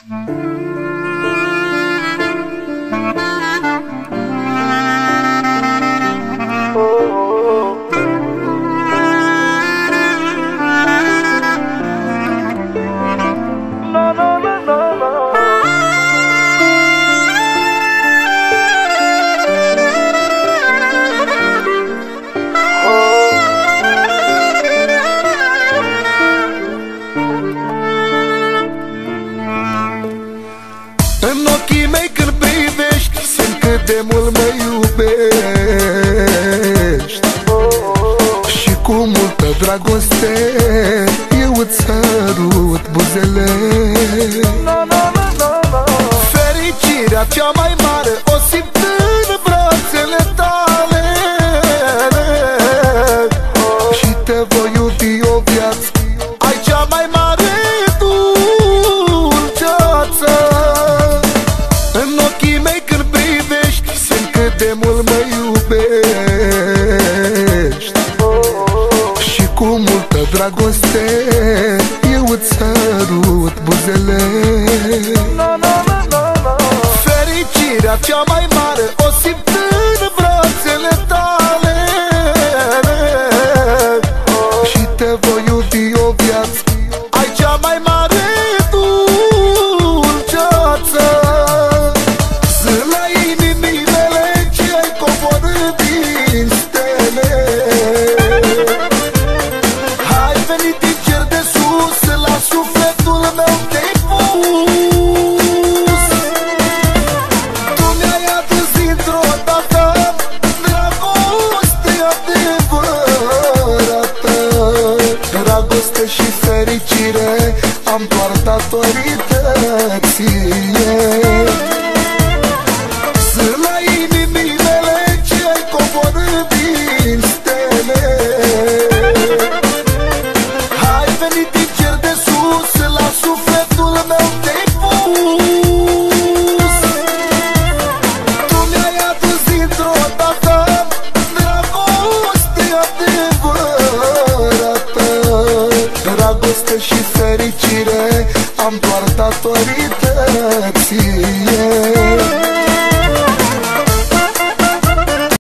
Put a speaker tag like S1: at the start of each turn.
S1: În ochii mei când privești, simt cât de mult mă iubești. Și cu multă dragoste eu îți sărut buzele. Fericirea cea mai mare o simt în brațele tale. Și te voi iubi o viață, ai cea mai mare dulceață. În ochii mei când privești, simt cât de mult mă iubești. Și cu multă dragoste eu îți sărut buzele. Fericirea cea mai mare o simt în brațele tale. Și te voi iubi o viață, ai cea mai mare dulceață. Zâna inimii mele ce ai coborât din stele. Hai venit din cer de sus, la sufletul meu te-ai pus. Tu mi-ai adus dintr-o dată dragoste adevărată. Dragoste și fericire am doar datorită ție. Zâna inimii mele ce ai coborât din stele. Hai venit din cer de sus, la sufletul meu te-ai pus. Tu mi-ai adus dintr-o dată dragoste adevărată. Dragoste și fericire am doar datorită